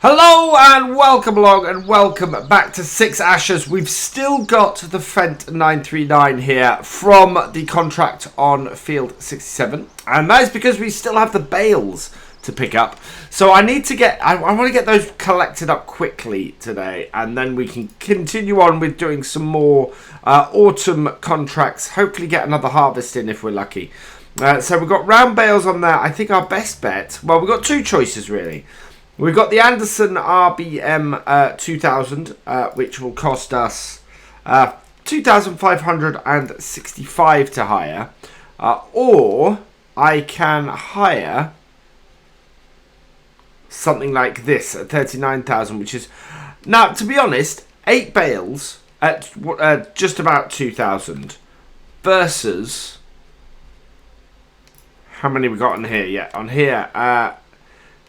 Hello and welcome along and welcome back to Six Ashes. We've still got the Fent 939 here from the contract on field 67, and that is because we still have the bales to pick up. So I need to get, I want to get those collected up quickly today, and then we can continue on with doing some more autumn contracts, hopefully get another harvest in if we're lucky. So we've got round bales on there. I think our best bet, well, we've got two choices really. We've got the Andersen RBM 2000, which will cost us 2,565 to hire, or I can hire something like this at 39,000, which is, now to be honest, 8 bales at just about 2,000 versus, how many we got on here? Yeah, on here,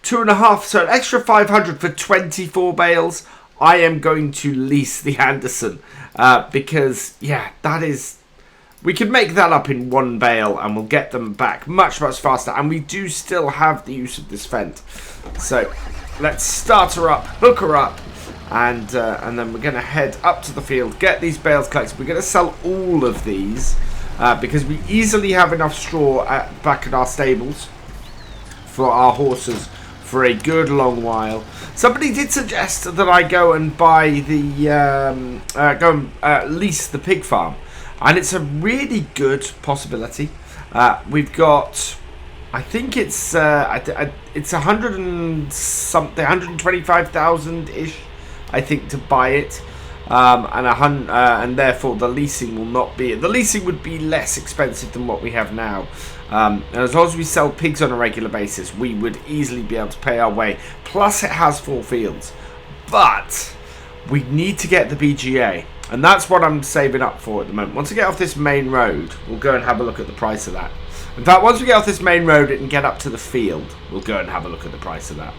2.5, so an extra 500 for 24 bales. I am going to lease the Andersen because, yeah, that is, we could make that up in one bale and we'll get them back much faster. And we do still have the use of this Fent. So let's start her up, hook her up, and then we're going to head up to the field, get these bales collected. We're going to sell all of these because we easily have enough straw back at our stables for our horses for a good long while. Somebody did suggest that I go and buy the lease the pig farm, and it's a really good possibility. We've got, I think it's 100 and something, 125,000 ish, I think, to buy it, and therefore the leasing will not be. The leasing would be less expensive than what we have now. And as long as we sell pigs on a regular basis, we would easily be able to pay our way. Plus, it has 4 fields. But we need to get the BGA, and that's what I'm saving up for at the moment. Once we get off this main road, we'll go and have a look at the price of that. In fact, once we get off this main road and get up to the field, we'll go and have a look at the price of that.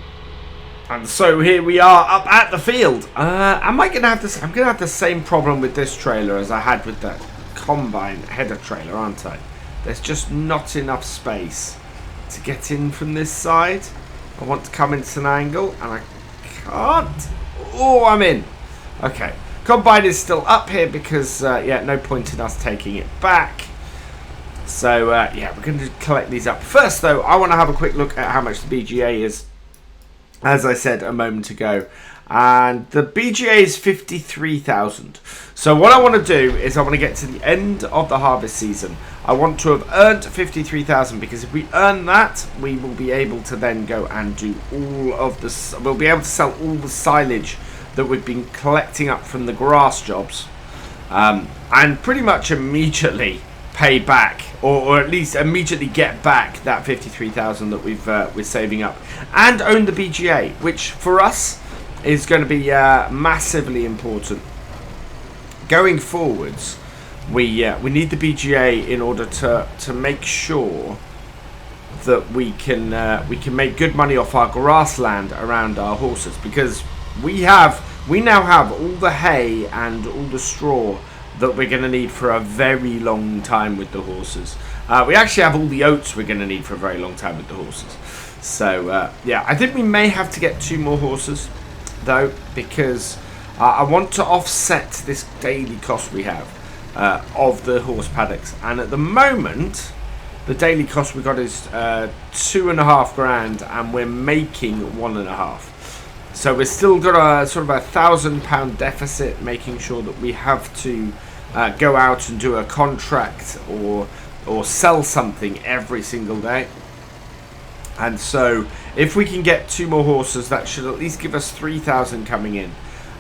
And so here we are up at the field. Am I going to have this? I'm going to have the same problem with this trailer as I had with that combine header trailer, aren't I? There's just not enough space to get in from this side. I want to come into an angle and I can't. Oh, I'm in. Okay. Combine is still up here because, yeah, no point in us taking it back. So, yeah, we're going to collect these up. First, though, I want to have a quick look at how much the BGA is, as I said a moment ago. And the BGA is 53,000. So what I want to do is I want to get to the end of the harvest season. I want to have earned 53,000 because if we earn that, we will be able to then go and do all of this. We'll be able to sell all the silage that we've been collecting up from the grass jobs, and pretty much immediately pay back, or at least immediately get back that 53,000 that we're saving up, and own the BGA, which for us is going to be massively important going forwards. We need the BGA in order to make sure that we can make good money off our grassland around our horses, because we now have all the hay and all the straw that we're going to need for a very long time with the horses. We actually have all the oats we're going to need for a very long time with the horses. So yeah, I think we may have to get 2 more horses though, because I want to offset this daily cost we have of the horse paddocks, and at the moment the daily cost we got is 2.5 grand, and we're making 1.5. So we've still got a sort of £1,000 deficit, making sure that we have to go out and do a contract or sell something every single day. And so if we can get 2 more horses, that should at least give us 3,000 coming in.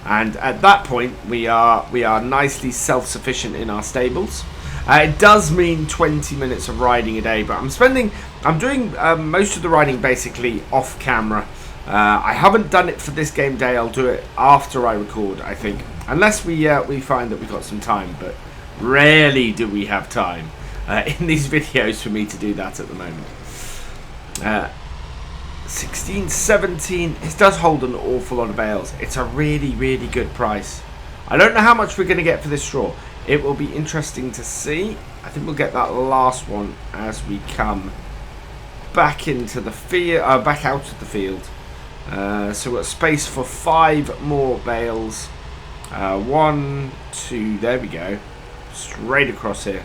And at that point, we are nicely self-sufficient in our stables. It does mean 20 minutes of riding a day, but I'm doing most of the riding basically off camera. I haven't done it for this game day. I'll do it after I record, I think, unless we find that we've got some time. But rarely do we have time in these videos for me to do that at the moment. 16, 17, it does hold an awful lot of bales. It's a really good price. I don't know how much we're going to get for this straw. It will be interesting to see. I think we'll get that last one as we come back into the field, back out of the field. So we've got space for 5 more bales. 1, 2, there we go. Straight across here.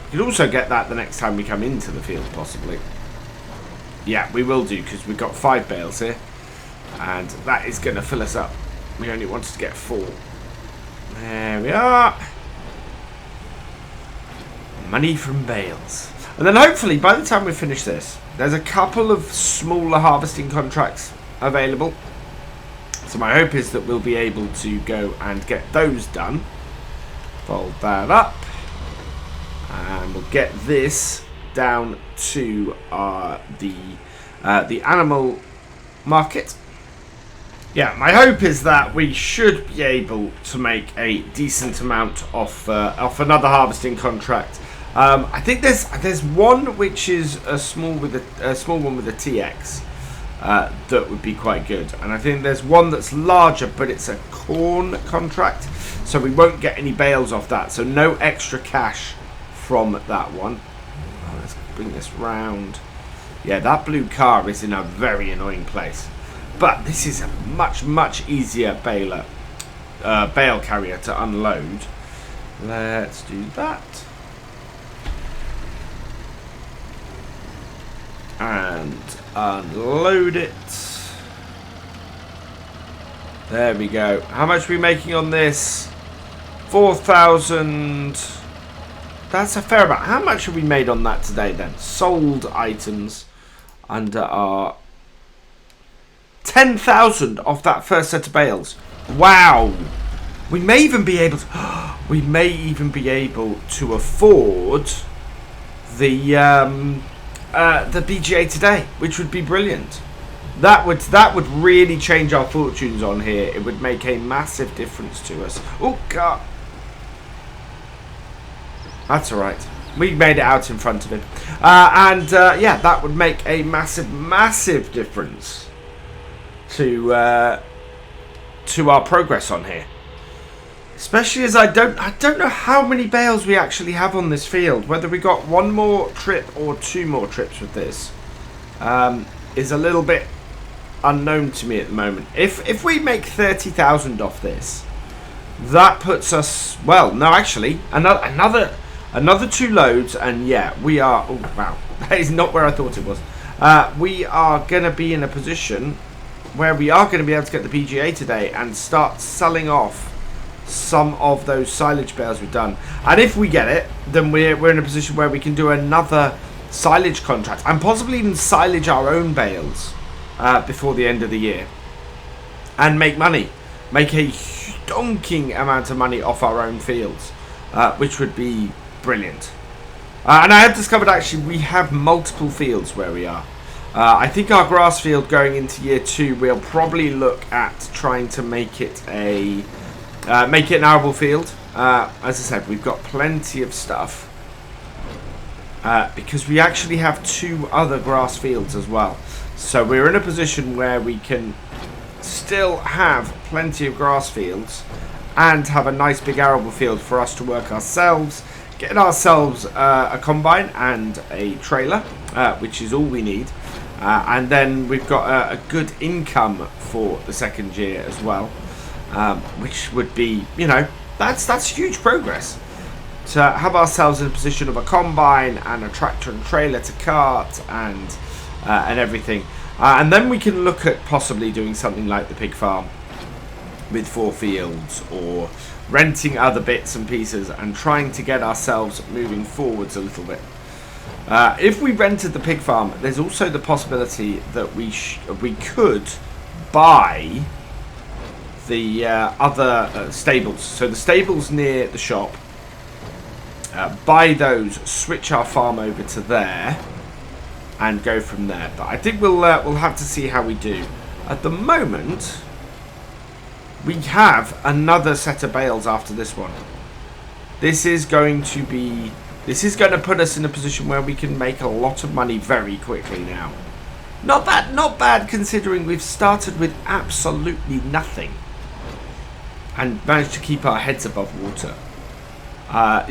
We could also get that the next time we come into the field, possibly. Yeah, we will do, because we've got 5 bales here. And that is going to fill us up. We only wanted to get 4. There we are. Money from bales. And then hopefully, by the time we finish this, there's a couple of smaller harvesting contracts available. So my hope is that we'll be able to go and get those done. Fold that up. And we'll get this down to the animal market. Yeah, my hope is that we should be able to make a decent amount off another harvesting contract. I think there's one which is a small one with a TX that would be quite good, and I think there's one that's larger, but it's a corn contract, so we won't get any bales off that. So no extra cash from that one. Oh, let's bring this round. Yeah, that blue car is in a very annoying place. But this is a much easier bale carrier to unload. Let's do that. And unload it. There we go. How much are we making on this? 4,000. That's a fair amount. How much have we made on that today then? Sold items under our 10,000 off that first set of bales. Wow. We may even be able to afford the BGA today, which would be brilliant. That would really change our fortunes on here. It would make a massive difference to us. Oh god. That's all right. We made it out in front of him. Yeah, that would make a massive difference to our progress on here. Especially as I don't know how many bales we actually have on this field. Whether we got 1 more trip or 2 more trips with this is a little bit unknown to me at the moment. If we make 30,000 off this, that puts us, well, no, actually another 2 loads, and yeah, we are. Oh wow, that is not where I thought it was. We are going to be in a position where we are going to be able to get the PGA today and start selling off some of those silage bales we've done. And if we get it, then we're in a position where we can do another silage contract and possibly even silage our own bales before the end of the year and make money, make a stonking amount of money off our own fields, which would be brilliant. And I have discovered actually we have multiple fields where we are. I think our grass field going into year 2, we'll probably look at trying to make it an arable field. As I said, we've got plenty of stuff because we actually have 2 other grass fields as well. So we're in a position where we can still have plenty of grass fields and have a nice big arable field for us to work ourselves, get ourselves a combine and a trailer, which is all we need. And then we've got a good income for the second year as well, which would be, you know, that's huge progress. To have ourselves in a position of a combine and a tractor and trailer to cart and everything. And then we can look at possibly doing something like the pig farm with 4 fields, or renting other bits and pieces and trying to get ourselves moving forwards a little bit. If we rented the pig farm, there's also the possibility that we could buy the other stables. So the stables near the shop, buy those, switch our farm over to there, and go from there. But I think we'll have to see how we do. At the moment, we have another set of bales after this one. This is going to put us in a position where we can make a lot of money very quickly now. Not bad considering we've started with absolutely nothing and managed to keep our heads above water.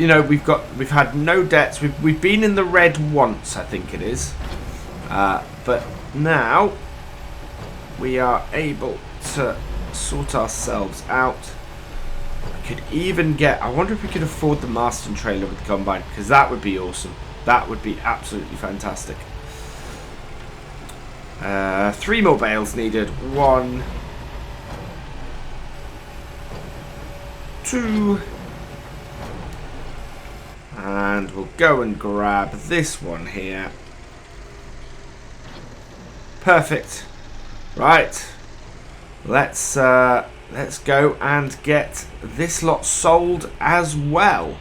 You know, we've had no debts. We've been in the red once, I think it is. But now we are able to sort ourselves out. I could even get, I wonder if we could afford the Marston trailer with the combine, because that would be awesome. That would be absolutely fantastic. 3 more bales needed. 1, 2, and we'll go and grab this one here. Perfect. Right. Let's go and get this lot sold as well.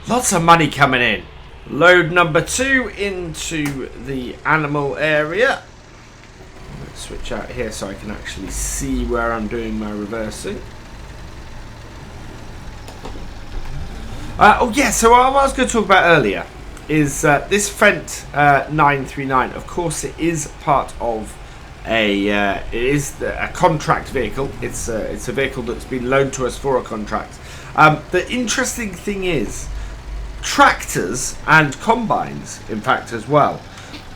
Lots of money coming in. Load number 2 into the animal area. Let's switch out here so I can actually see where I'm doing my reversing. Oh yeah, so what I was going to talk about earlier is this Fendt 939. Of course, it is part of a contract vehicle. It's a vehicle that's been loaned to us for a contract. The interesting thing is, tractors and combines, in fact, as well,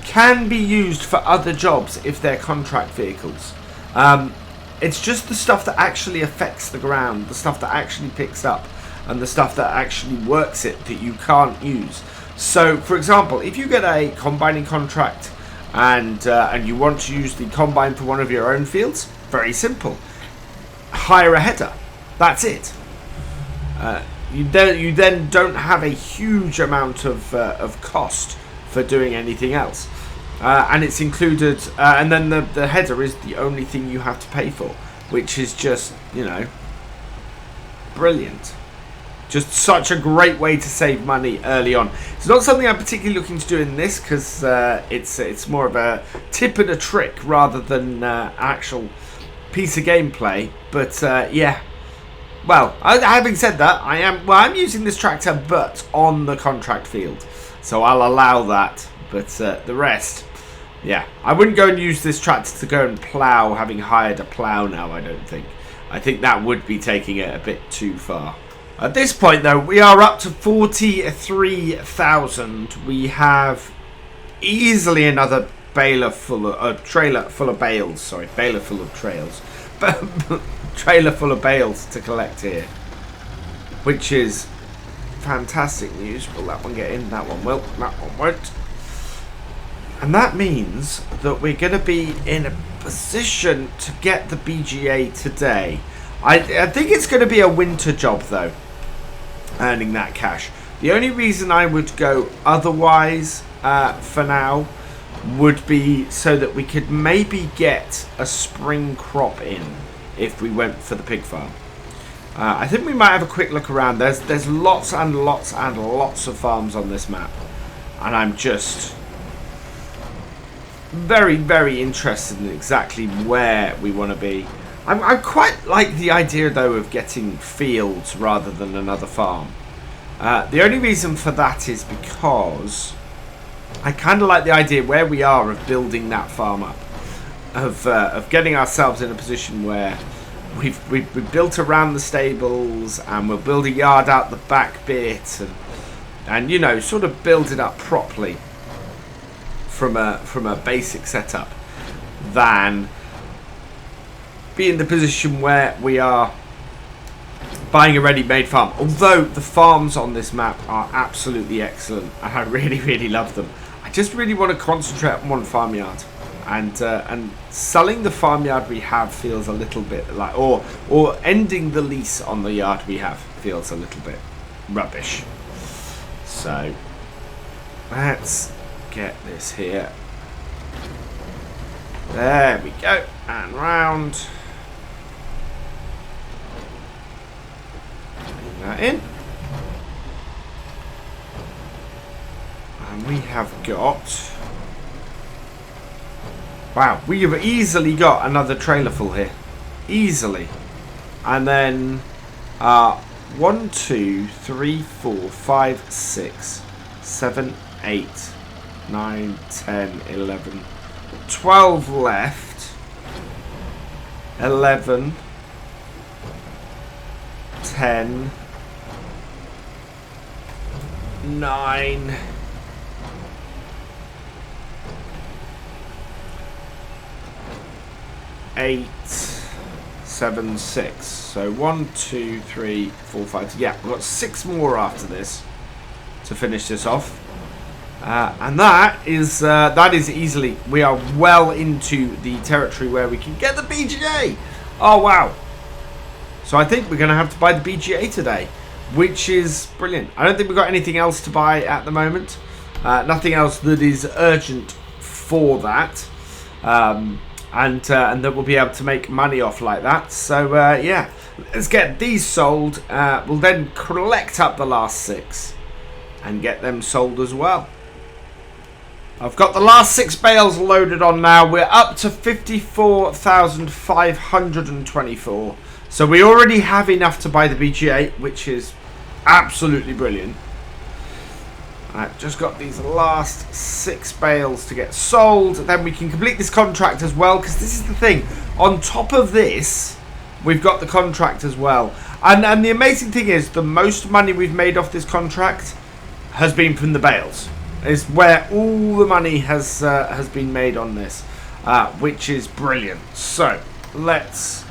can be used for other jobs if they're contract vehicles. It's just the stuff that actually affects the ground, the stuff that actually picks up, and the stuff that actually works it that you can't use. So, for example, if you get a combining contract and you want to use the combine for one of your own fields, very simple. Hire a header. That's it. You then don't have a huge amount of cost for doing anything else, and it's included. And then the header is the only thing you have to pay for, which is just, you know, brilliant. Just such a great way to save money early on. It's not something I'm particularly looking to do in this, because it's more of a tip and a trick rather than actual piece of gameplay. But yeah. Well, having said that, I'm using this tractor, but on the contract field, so I'll allow that. But the rest, yeah, I wouldn't go and use this tractor to go and plough, having hired a plough now. I don't think. I think that would be taking it a bit too far. At this point, though, we are up to 43,000. We have easily another trailer full of bales. Sorry, baler full of trails. Trailer full of bales to collect here, which is fantastic news. Will that one get in? That one will. That one won't. And that means that we're going to be in a position to get the BGA today. I think it's going to be a winter job, though, earning that cash. The only reason I would go otherwise for now would be so that we could maybe get a spring crop in if we went for the pig farm. I think we might have a quick look around. There's lots and lots and lots of farms on this map, and I'm just very, very interested in exactly where we want to be. I quite like the idea, though, of getting fields rather than another farm. The only reason for that is because I kind of like the idea where we are of building that farm up, of getting ourselves in a position where we've built around the stables, and we'll build a yard out the back bit, and you know, sort of build it up properly from a basic setup, than be in the position where we are buying a ready-made farm. Although the farms on this map are absolutely excellent, and I really, really love them. I just really want to concentrate on one farmyard, and selling the farmyard we have feels a little bit like, or ending the lease on the yard we have feels a little bit rubbish. So let's get this here. There we go, and round. Bring that in. And we have got... Wow, we have easily got another trailer full here. Easily. And then 1, 2, 3, 4, 5, 6, 7, 8, 9, 10, 11, 12 left. 11, 10, 9, 8, 7, 6. So 1, 2, 3, 4, 5. Yeah, we've got 6 more after this to finish this off. And that is easily, we are well into the territory where we can get the BGA. Oh, wow. So I think we're going to have to buy the BGA today, which is brilliant. I don't think we've got anything else to buy at the moment. Nothing else that is urgent for that. And that we'll be able to make money off like that. So, yeah, let's get these sold. We'll then collect up the last 6 and get them sold as well. I've got the last 6 bales loaded on now. We're up to 54,524. So we already have enough to buy the BGA, which is absolutely brilliant. I've just got these last 6 bales to get sold. Then we can complete this contract as well, because this is the thing. On top of this, we've got the contract as well. And the amazing thing is, the most money we've made off this contract has been from the bales. Is where all the money has been made on this, which is brilliant. So let's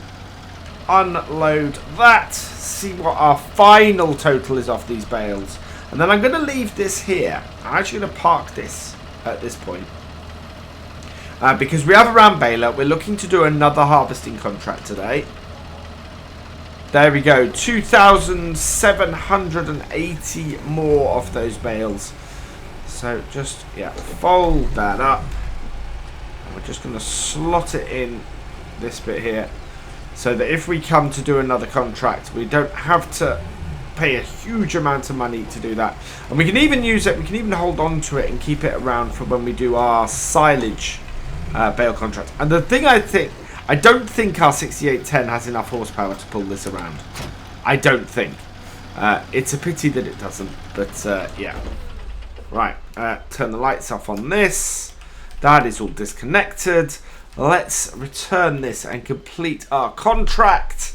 unload that, see what our final total is off these bales, and then I'm going to leave this here. I'm actually going to park this at this point because we have a round baler. We're looking to do another harvesting contract today. There we go, 2,780 more of those bales. So just, yeah, fold that up. And we're just going to slot it in this bit here, so that if we come to do another contract, we don't have to pay a huge amount of money to do that. And we can even use it, we can even hold on to it and keep it around for when we do our silage bale contract. And the thing I don't think our 6810 has enough horsepower to pull this around. I don't think. It's a pity that it doesn't, but yeah. Right, turn the lights off on this. That is all disconnected. Let's return this and complete our contract,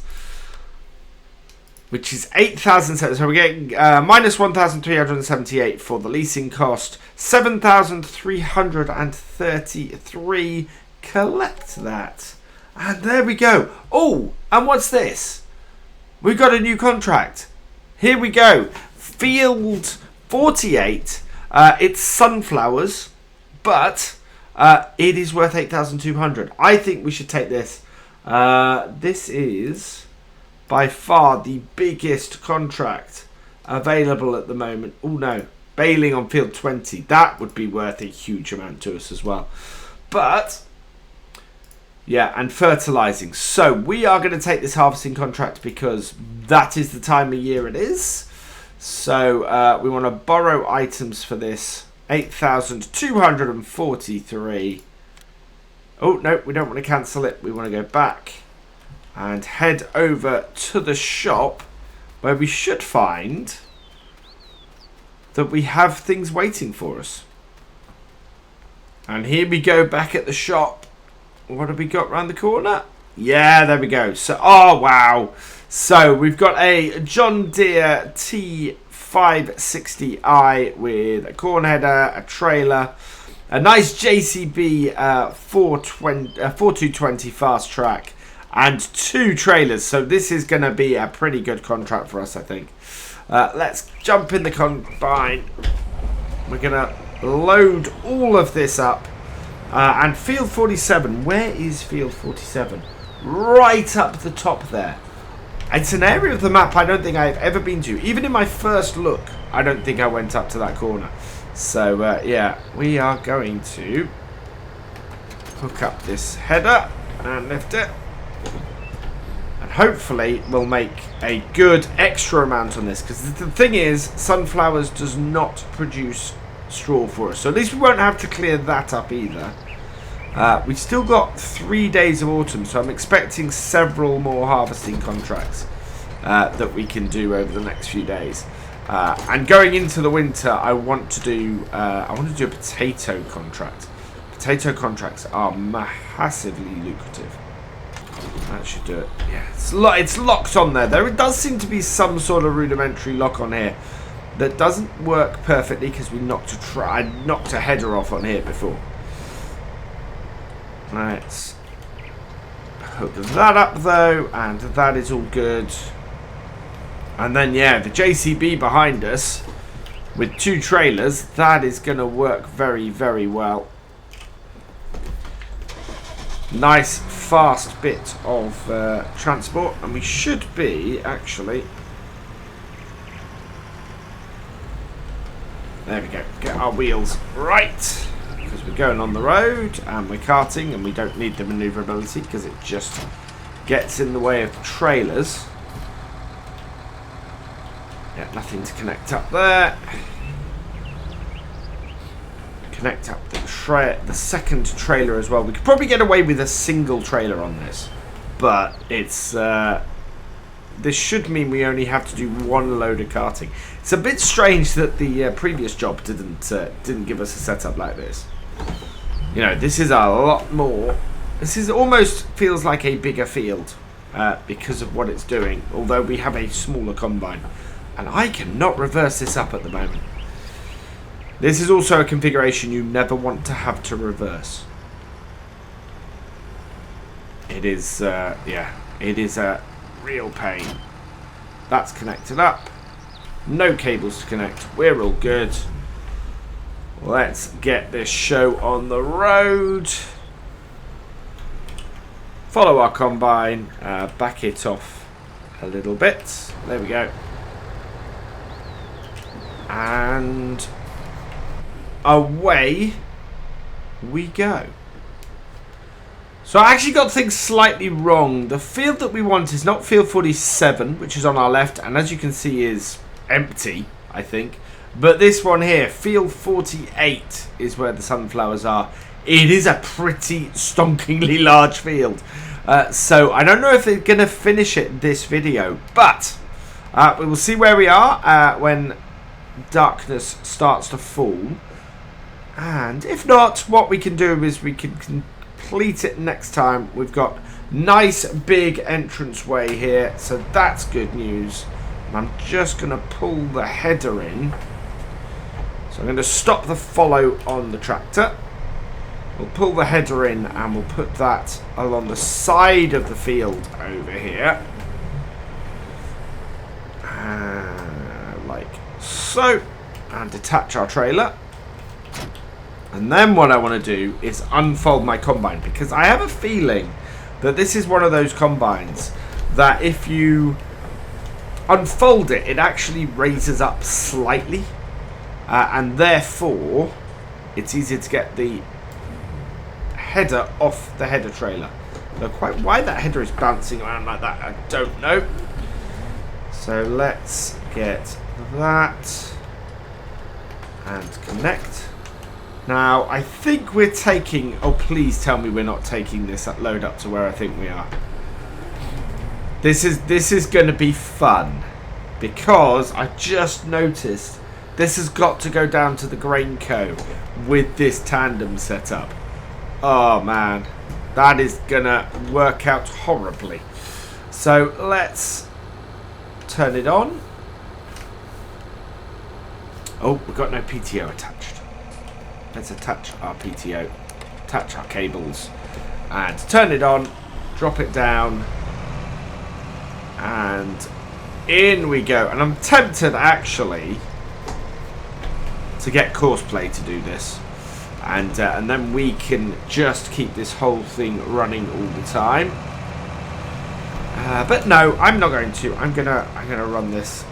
which is 8,000. So we're getting minus 1,378 for the leasing cost. 7,333. Collect that. And there we go. Oh, and what's this? We've got a new contract. Here we go. Field 48. It's sunflowers, but it is worth 8,200. I think we should take this. This is by far the biggest contract available at the moment. Oh no, baling on field 20. That would be worth a huge amount to us as well. But yeah, and fertilizing. So we are going to take this harvesting contract because that is the time of year it is. So we want to borrow items for this. 8,243. Oh, no, we don't want to cancel it. We want to go back and head over to the shop, where we should find that we have things waiting for us. And here we go, back at the shop. What have we got round the corner? Yeah, there we go. So, oh, wow. So we've got a John Deere T560i with a corn header, a trailer, a nice JCB 4220 fast track, and 2 trailers. So this is going to be a pretty good contract for us, I think. Let's jump in the combine. We're going to load all of this up. And field 47, where is field 47? Right up the top there. It's an area of the map I don't think I've ever been to. Even in my first look, I don't think I went up to that corner. So, yeah, we are going to hook up this header and lift it. And hopefully we'll make a good extra amount on this. Because the thing is, sunflowers does not produce straw for us. So at least we won't have to clear that up either. We've still got 3 days of autumn, so I'm expecting several more harvesting contracts that we can do over the next few days. And going into the winter, I want to do a potato contract. Potato contracts are massively lucrative. That should do it. Yeah, it's locked on there. There does seem to be some sort of rudimentary lock on here that doesn't work perfectly because I knocked a header off on here before. Let's hook that up though, and that is all good. And then yeah, the JCB behind us with 2 trailers, that is going to work very, very well. Nice fast bit of transport, and we should be actually, there we go, get our wheels right, because we're going on the road and we're karting and we don't need the maneuverability because it just gets in the way of trailers. Yeah, nothing to connect up there. Connect up the second trailer as well. We could probably get away with a single trailer on this, but it's this should mean we only have to do 1 load of karting. It's a bit strange that the previous job didn't give us a setup like this. You know, this is a lot more. This is almost feels like a bigger field because of what it's doing. Although we have a smaller combine, and I cannot reverse this up at the moment. This is also a configuration you never want to have to reverse. It is, yeah, it is a real pain. That's connected up. No cables to connect. We're all good. Let's get this show on the road. Follow our combine. Back it off a little bit. There we go. And away we go. So I actually got things slightly wrong. The field that we want is not field 47, which is on our left, and as you can see is empty, I think. But this one here, field 48, is where the sunflowers are. It is a pretty stonkingly large field. So I don't know if they're going to finish it this video, but we will see where we are when darkness starts to fall. And if not, what we can do is we can complete it next time. We've got nice big entranceway here, so that's good news. And I'm just going to pull the header in. So I'm going to stop the follow on the tractor. We'll pull the header in and we'll put that along the side of the field over here. Like so. And detach our trailer. And then what I want to do is unfold my combine, because I have a feeling that this is one of those combines that if you unfold it, it actually raises up slightly, and therefore it's easier to get the header off the header trailer. Though quite why that header is bouncing around like that, I don't know. So let's get that and connect. Now, I think we're taking... Oh, please tell me we're not taking this load up to where I think we are. This is going to be fun. Because I just noticed this has got to go down to the grain co with this tandem setup. Oh, man. That is going to work out horribly. So, let's turn it on. Oh, we've got no PTO attached. Let's attach our PTO, attach our cables, and turn it on, drop it down, and in we go. And I'm tempted, actually, to get Courseplay to do this, and then we can just keep this whole thing running all the time. But no, I'm not going to. I'm gonna run this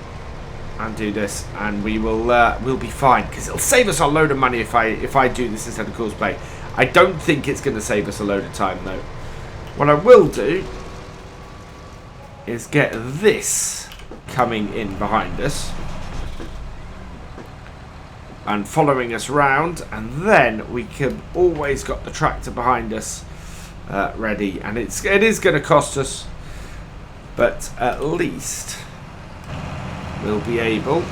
and do this, and we'll be fine, because it'll save us a load of money if I do this instead of Courseplay. I don't think it's going to save us a load of time though. What I will do is get this coming in behind us and following us round, and then we can always got the tractor behind us ready. And it is going to cost us, but at least we'll be able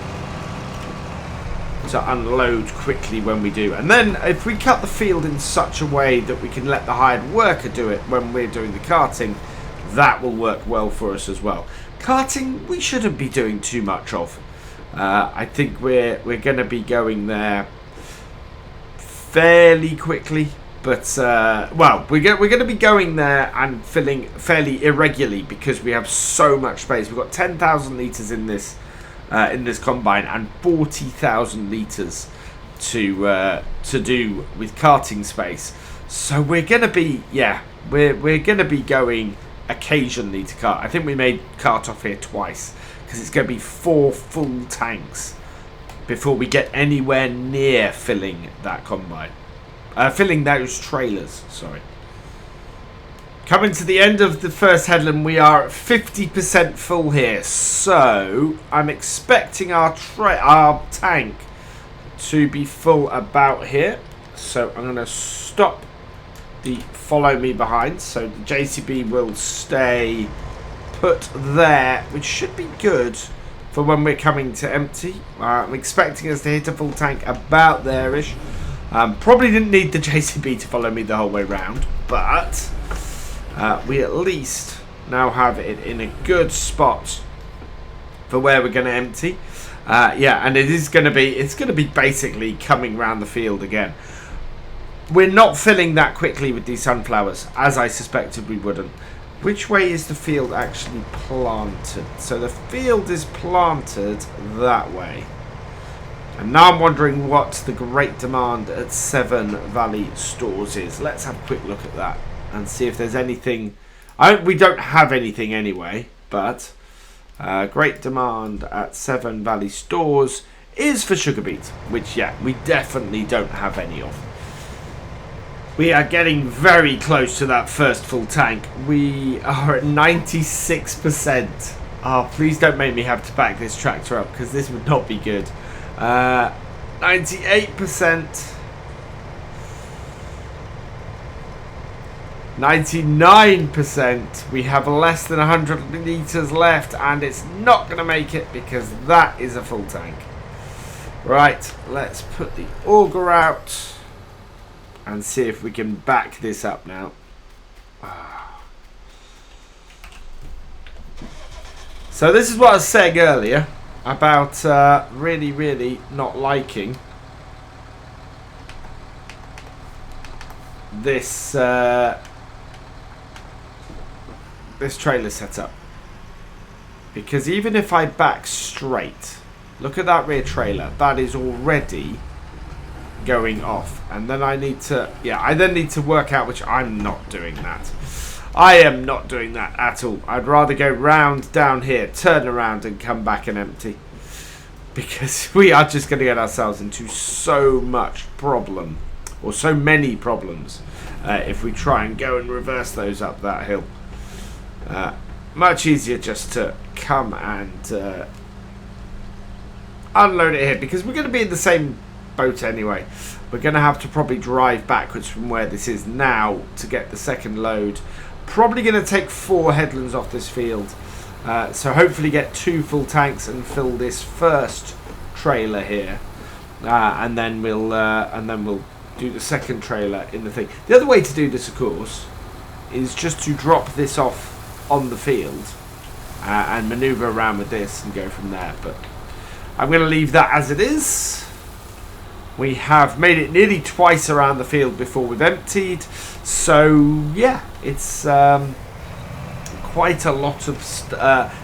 to unload quickly when we do. And then if we cut the field in such a way that we can let the hired worker do it when we're doing the karting, that will work well for us as well. Karting we shouldn't be doing too much of. I think we're going to be going there fairly quickly. But well, we're going to be going there and filling fairly irregularly because we have so much space. We've got 10,000 litres in this combine and 40,000 litres to do with carting space. So we're going to be we're going to be going occasionally to cart. I think we made cart off here twice because it's going to be 4 full tanks before we get anywhere near filling that combine. Filling those trailers, sorry. Coming to the end of the first headland, we are at 50% full here. So I'm expecting our tank to be full about here. So I'm going to stop the follow me behind. So the JCB will stay put there, which should be good for when we're coming to empty. I'm expecting us to hit a full tank about there-ish. Probably didn't need the JCB to follow me the whole way round, but we at least now have it in a good spot for where we're going to empty. Yeah, and it's going to be basically coming round the field again. We're not filling that quickly with these sunflowers, as I suspected we wouldn't. Which way is the field actually planted? So the field is planted that way. And now I'm wondering what the great demand at Seven Valley Stores is. Let's have a quick look at that and see if there's anything. We don't have anything anyway, but great demand at Seven Valley Stores is for sugar beet, which, yeah, we definitely don't have any of. We are getting very close to that first full tank. We are at 96%. Oh, please don't make me have to back this tractor up because this would not be good. 98%, 99%. We have less than 100 litres left, and it's not going to make it because that is a full tank. Right, let's put the auger out and see if we can back this up now. So this is what I was saying earlier about really not liking this this trailer setup, because even if I back straight, look at that rear trailer, that is already going off, and then I need to work out, which I'm not doing that. I am not doing that at all. I'd rather go round down here, turn around and come back and empty. Because we are just going to get ourselves into so much problem. Or so many problems. If we try and go and reverse those up that hill. Much easier just to come and unload it here. Because we're going to be in the same boat anyway. We're going to have to probably drive backwards from where this is now to get the second load. Probably going to take 4 headlands off this field, so hopefully get 2 full tanks and fill this first trailer here, and then we'll do the second trailer in the thing. The other way to do this, of course, is just to drop this off on the field and manoeuvre around with this and go from there. But I'm going to leave that as it is. We have made it nearly twice around the field before we've emptied. So, yeah, it's quite a lot of...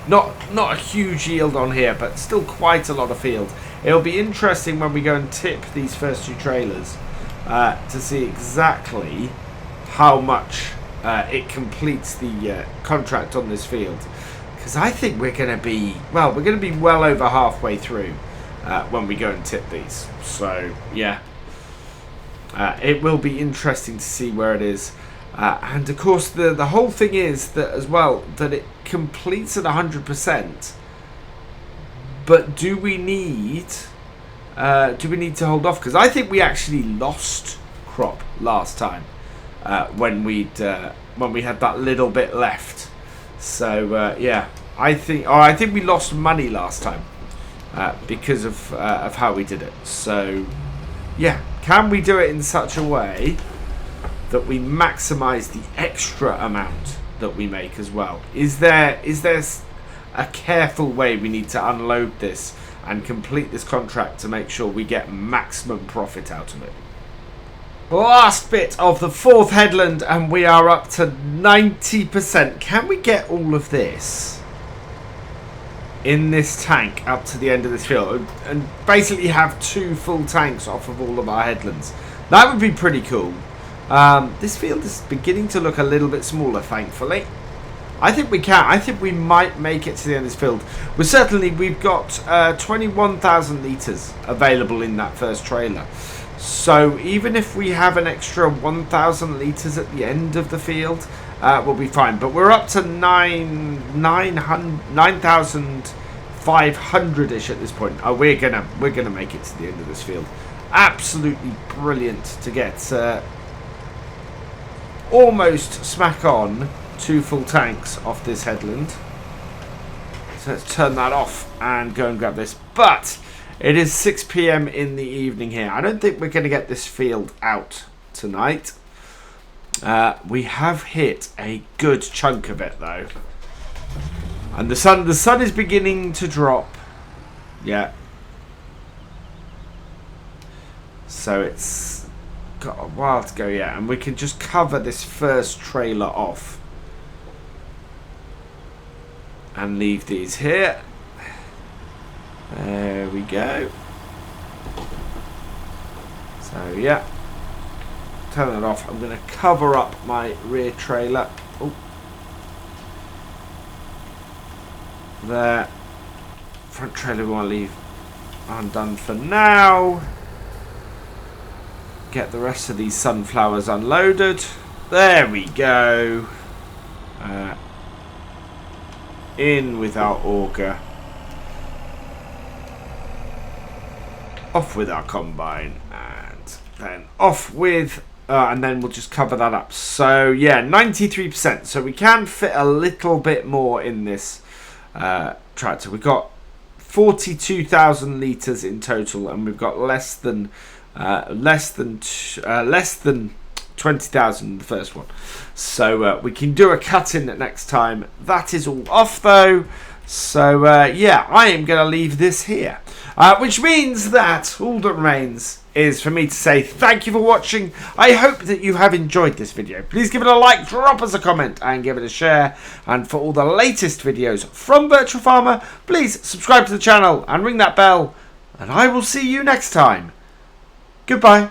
not a huge yield on here, but still quite a lot of field. It'll be interesting when we go and tip these first 2 trailers to see exactly how much it completes the contract on this field. Because I think we're going to be... Well, we're going to be well over halfway through. When we go and tip these. So, yeah. It will be interesting to see where it is. And, of course, the whole thing is that, as well, that it completes at 100%. But do we need to hold off? Because I think we actually lost crop last time when we had that little bit left. So, yeah. I think we lost money last time. Because of how we did it. So, yeah, can we do it in such a way that we maximise the extra amount that we make as well? Is there a careful way we need to unload this and complete this contract to make sure we get maximum profit out of it? Last bit of the 4th headland, and we are up to 90%. Can we get all of this in this tank up to the end of this field and basically have 2 full tanks off of all of our headlands? That would be pretty cool. This field is beginning to look a little bit smaller, thankfully. I think we can. I think we might make it to the end of this field. We've got 21,000 litres available in that first trailer. So even if we have an extra 1,000 litres at the end of the field, we'll be fine. But we're up to 9,500-ish at this point. We're gonna make it to the end of this field. Absolutely brilliant to get almost smack on 2 full tanks off this headland. So let's turn that off and go and grab this. But it is 6 PM in the evening here. I don't think we're going to get this field out tonight. We have hit a good chunk of it though. And the sun is beginning to drop. Yeah. So it's got a while to go yet, and we can just cover this first trailer off and leave these here. There we go. So yeah, turn it off. I'm going to cover up my rear trailer. Oh, there. Front trailer we want to leave undone for now. Get the rest of these sunflowers unloaded. There we go. In with our auger. Off with our combine, and then off with, and then we'll just cover that up. So yeah, 93%. So we can fit a little bit more in this tractor. We've got 42,000 litres in total, and we've got less than 20,000 in the first one. So we can do a cut in next time. That is all off though. So yeah, I am going to leave this here. Which means that all that remains is for me to say thank you for watching. I hope that you have enjoyed this video. Please give it a like, drop us a comment, and give it a share. And for all the latest videos from Virtual Farmer, please subscribe to the channel and ring that bell. And I will see you next time. Goodbye.